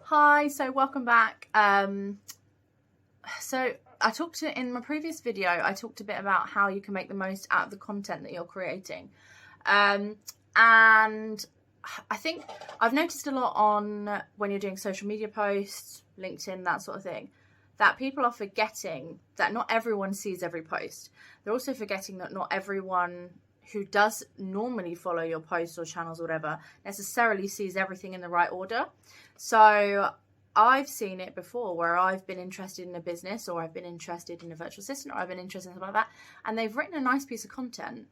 Hi, so welcome back. So I talked in my previous video, I talked a bit about how you can make the most out of the content that you're creating. And I think I've noticed a lot on when you're doing social media posts, LinkedIn, that sort of thing, that people are forgetting that not everyone sees every post. They're also forgetting that not everyone who does normally follow your posts or channels or whatever necessarily sees everything in the right order. So I've seen it before where I've been interested in a business, or I've been interested in a virtual assistant, or I've been interested in something like that, and they've written a nice piece of content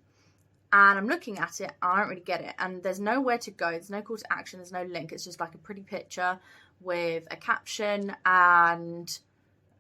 and I'm looking at it and I don't really get it, and there's nowhere to go, there's no call to action, there's no link, it's just like a pretty picture with a caption, and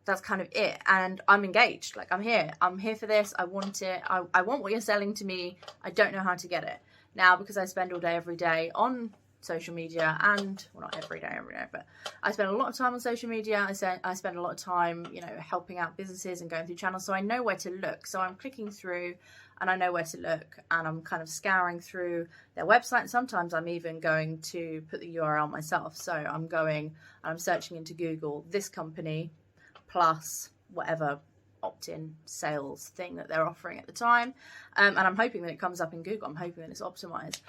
that's kind of it. And I'm engaged, like I'm here for this, I want it, I want what you're selling to me, I don't know how to get it. Now, because I spend all day every day on social media, and well, not every day, but I spend a lot of time on social media. I spend a lot of time, helping out businesses and going through channels, so I know where to look. So I'm clicking through and I know where to look, and I'm kind of scouring through their website. Sometimes I'm even going to put the URL myself. So I'm going and I'm searching into Google, this company plus whatever opt-in sales thing that they're offering at the time. And I'm hoping that it comes up in Google. I'm hoping that it's optimized.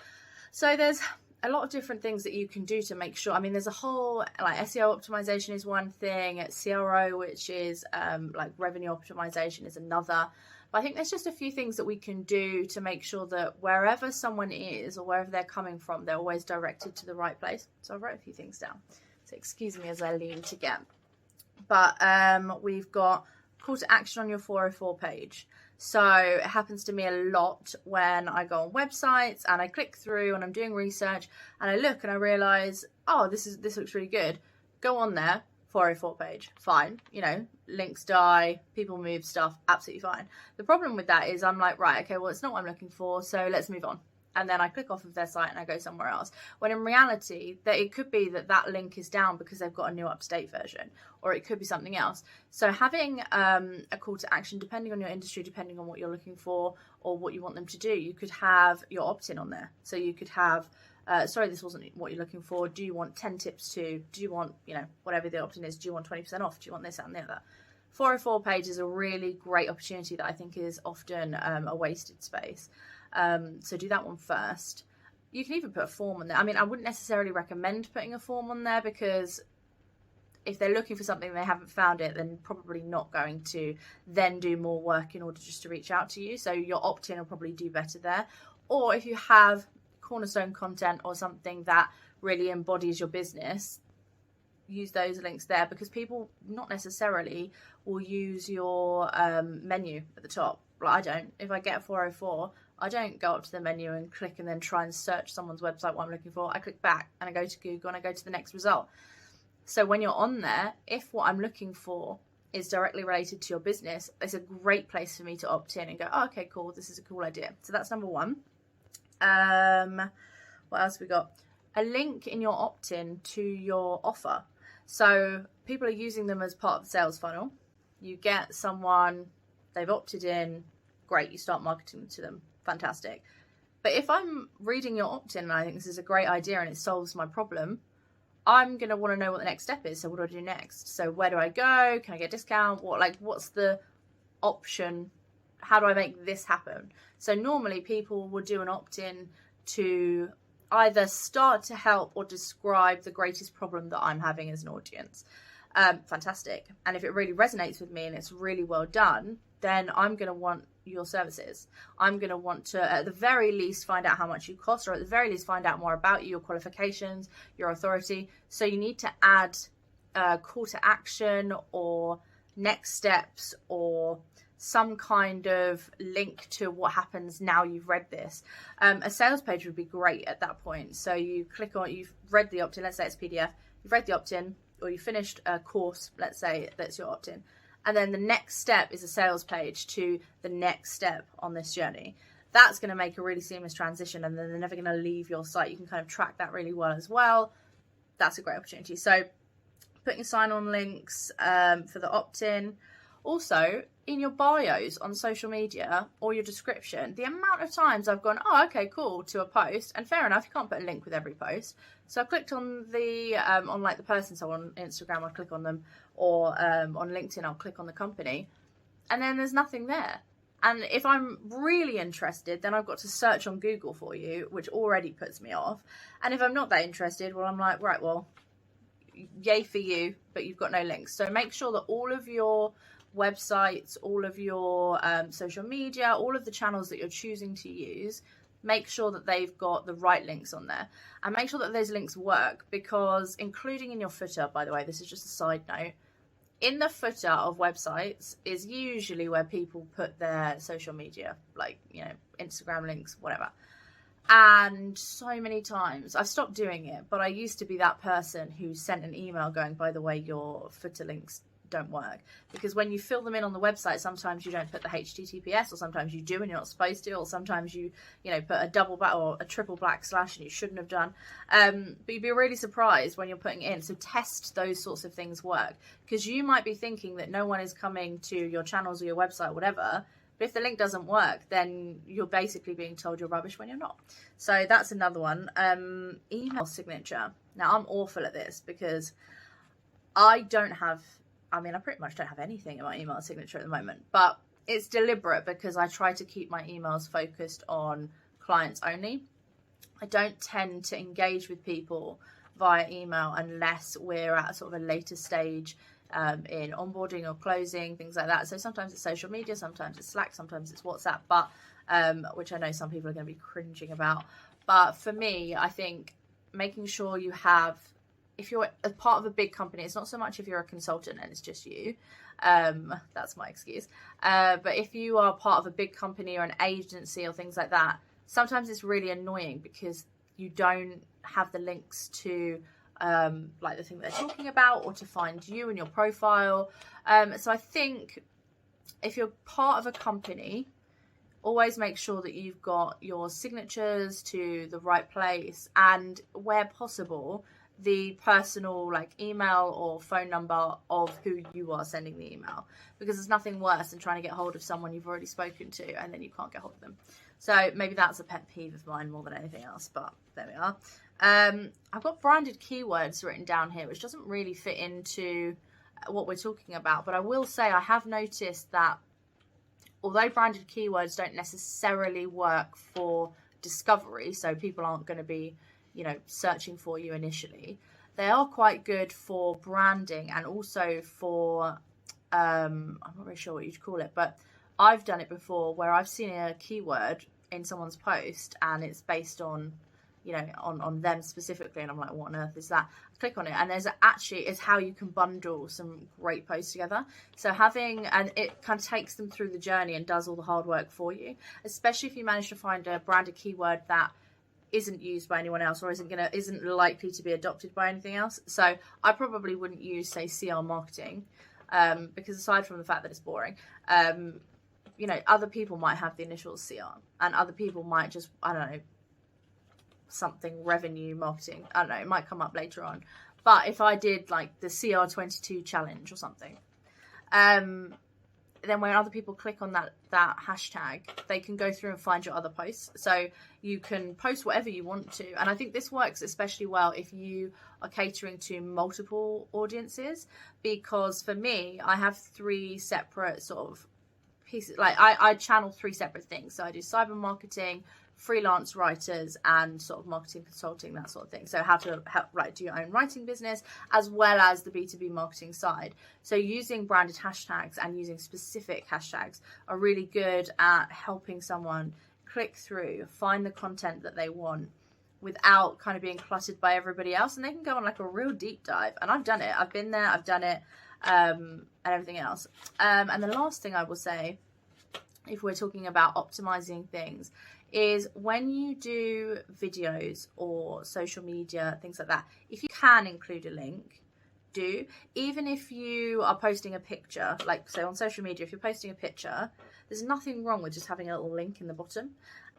So there's a lot of different things that you can do to make sure. I mean, there's a whole, like SEO optimization is one thing, CRO, which is like revenue optimization, is another. But I think there's just a few things that we can do to make sure that wherever someone is or wherever they're coming from, they're always directed to the right place. So I wrote a few things down. So excuse me as I lean to get. But we've got call to action on your 404 page. So it happens to me a lot when I go on websites and I click through and I'm doing research and I look and I realize, oh, this looks really good. Go on there, 404 page, fine. Links die, people move stuff, absolutely fine. The problem with that is I'm like, right, okay, well, it's not what I'm looking for, so let's move on. And then I click off of their site and I go somewhere else. When in reality, that it could be that link is down because they've got a new up-to-date version, or it could be something else. So having a call to action, depending on your industry, depending on what you're looking for or what you want them to do, you could have your opt-in on there. So you could have, sorry, this wasn't what you're looking for. Do you want 10 tips to? Do you want, whatever the opt-in is, do you want 20% off? Do you want this, that, and the other? 404 page is a really great opportunity that I think is often a wasted space. So do that one first. You can even put a form on there. I mean, I wouldn't necessarily recommend putting a form on there, because if they're looking for something and they haven't found it, then probably not going to then do more work in order just to reach out to you. So your opt-in will probably do better there. Or if you have cornerstone content or something that really embodies your business, use those links there, because people not necessarily will use your menu at the top. Like I don't. If I get a 404, I don't go up to the menu and click and then try and search someone's website what I'm looking for. I click back and I go to Google and I go to the next result. So when you're on there, if what I'm looking for is directly related to your business, it's a great place for me to opt in and go, oh, okay, cool, this is a cool idea. So that's number one. What else we got? A link in your opt-in to your offer. So people are using them as part of the sales funnel. You get someone, they've opted in, great, you start marketing to them, fantastic. But if I'm reading your opt-in and I think this is a great idea and it solves my problem, I'm going to want to know what the next step is. So what do I do next? So where do I go? Can I get a discount? What's the option? How do I make this happen? So normally people will do an opt-in to either start to help or describe the greatest problem that I'm having as an audience. Fantastic. And if it really resonates with me and it's really well done, then I'm going to want your services. I'm going to want to, at the very least, find out how much you cost, or at the very least, find out more about you, your qualifications, your authority. So you need to add a call to action or next steps or some kind of link to what happens now you've read this. A sales page would be great at that point. So you click on, you've read the opt-in, let's say it's PDF, you've read the opt-in, or you finished a course, let's say that's your opt-in. And then the next step is a sales page to the next step on this journey. That's going to make a really seamless transition, and then they're never going to leave your site. You can kind of track that really well as well. That's a great opportunity. So putting sign-on links for the opt-in. Also, in your bios on social media or your description, the amount of times I've gone, oh, okay, cool, to a post, and fair enough, you can't put a link with every post. So I clicked on the, on like the person, so on Instagram I'll click on them, or on LinkedIn I'll click on the company, and then there's nothing there. And if I'm really interested, then I've got to search on Google for you, which already puts me off. And if I'm not that interested, well, I'm like, right, well, yay for you, but you've got no links. So make sure that all of your websites, all of your social media, all of the channels that you're choosing to use, make sure that they've got the right links on there, and make sure that those links work, because including in your footer, by the way, this is just a side note, in the footer of websites is usually where people put their social media, like, you know, Instagram links, whatever. And so many times I've stopped doing it, but I used to be that person who sent an email going, by the way, your footer links don't work, because when you fill them in on the website, sometimes you don't put the HTTPS, or sometimes you do and you're not supposed to, or sometimes you know, put a double back or a triple black slash and you shouldn't have done. But you'd be really surprised when you're putting it in. So test those sorts of things work, because you might be thinking that no one is coming to your channels or your website or whatever, but if the link doesn't work, then you're basically being told you're rubbish when you're not. So that's another one. Email signature. Now I'm awful at this, because I pretty much don't have anything in my email signature at the moment, but it's deliberate because I try to keep my emails focused on clients only. I don't tend to engage with people via email unless we're at sort of a later stage in onboarding or closing, things like that. So sometimes it's social media, sometimes it's Slack, sometimes it's WhatsApp, but which I know some people are going to be cringing about. But for me, I think making sure you have, if you're a part of a big company, it's not so much if you're a consultant and it's just you. That's my excuse. But if you are part of a big company or an agency or things like that, sometimes it's really annoying because you don't have the links to like the thing they're talking about, or to find you and your profile. So I think if you're part of a company, always make sure that you've got your signatures to the right place, and where possible, the personal like email or phone number of who you are sending the email, because there's nothing worse than trying to get hold of someone you've already spoken to and then you can't get hold of them. So maybe that's a pet peeve of mine more than anything else, but there we are. I've got branded keywords written down here, which doesn't really fit into what we're talking about, but I will say I have noticed that although branded keywords don't necessarily work for discovery, so people aren't going to be, you know, searching for you initially, they are quite good for branding, and also for I'm not really sure what you'd call it, but I've done it before where I've seen a keyword in someone's post and it's based on, you know, on them specifically, and I'm like, what on earth is that? I click on it, and there's it's how you can bundle some great posts together. So and it kind of takes them through the journey and does all the hard work for you, especially if you manage to find a branded keyword that isn't used by anyone else, or isn't likely to be adopted by anything else. So I probably wouldn't use, say, CR marketing, because aside from the fact that it's boring, you know, other people might have the initials CR, and other people might just, I don't know, something revenue marketing. I don't know, it might come up later on. But if I did like the CR22 challenge or something, then when other people click on that hashtag, they can go through and find your other posts. So you can post whatever you want to. And I think this works especially well if you are catering to multiple audiences, because for me, I have 3 separate sort of pieces. Like I channel 3 separate things. So I do cyber marketing, freelance writers, and sort of marketing consulting, that sort of thing. So how to do your own writing business, as well as the B2B marketing side. So using branded hashtags and using specific hashtags are really good at helping someone click through, find the content that they want without kind of being cluttered by everybody else, and they can go on like a real deep dive. And I've done it. I've been there, I've done it, and everything else. And the last thing I will say, if we're talking about optimizing things, is when you do videos or social media, things like that, if you can include a link, do. Even if you are posting a picture, like so on social media, if you're posting a picture, there's nothing wrong with just having a little link in the bottom.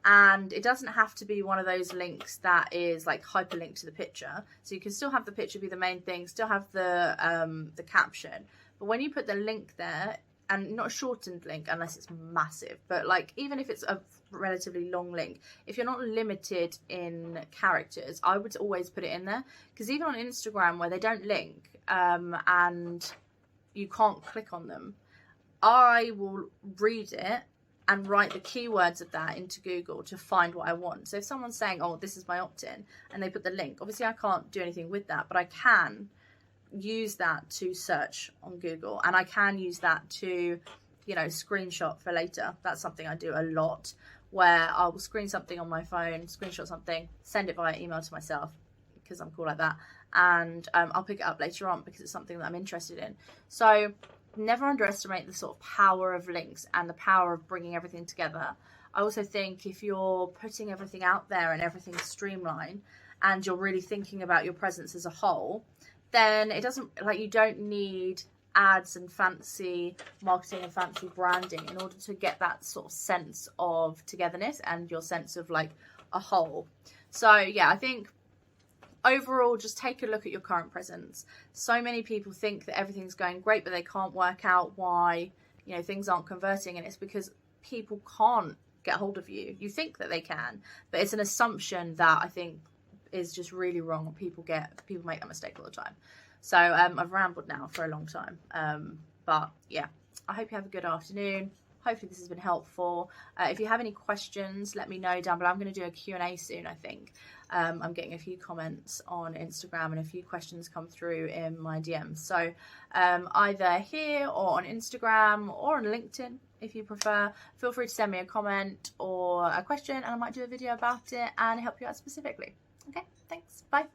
And it doesn't have to be one of those links that is like hyperlinked to the picture. So you can still have the picture be the main thing, still have the caption. But when you put the link there, and not a shortened link unless it's massive, but like even if it's a relatively long link, if you're not limited in characters, I would always put it in there, because even on Instagram where they don't link and you can't click on them, I will read it and write the keywords of that into Google to find what I want. So if someone's saying, oh, this is my opt-in, and they put the link, obviously I can't do anything with that, but I can use that to search on Google, and I can use that to, you know, screenshot for later. That's something I do a lot, where I will screen something on my phone, screenshot something, send it via email to myself, because I'm cool like that, and I'll pick it up later on because it's something that I'm interested in. So never underestimate the sort of power of links and the power of bringing everything together. I also think if you're putting everything out there and everything's streamlined and you're really thinking about your presence as a whole, then it doesn't, like, you don't need ads and fancy marketing and fancy branding in order to get that sort of sense of togetherness and your sense of like a whole. So yeah, I think overall, just take a look at your current presence. So many people think that everything's going great, but they can't work out why, you know, things aren't converting, and it's because people can't get hold of you. You think that they can, but it's an assumption that I think is just really wrong. People make that mistake all the time. So I've rambled now for a long time, but yeah, I hope you have a good afternoon. Hopefully this has been helpful. If you have any questions, let me know down below. I'm going to do a Q&A soon, I think. I'm getting a few comments on Instagram and a few questions come through in my DMs. So either here or on Instagram or on LinkedIn, if you prefer, feel free to send me a comment or a question, and I might do a video about it and help you out specifically. Okay, thanks. Bye.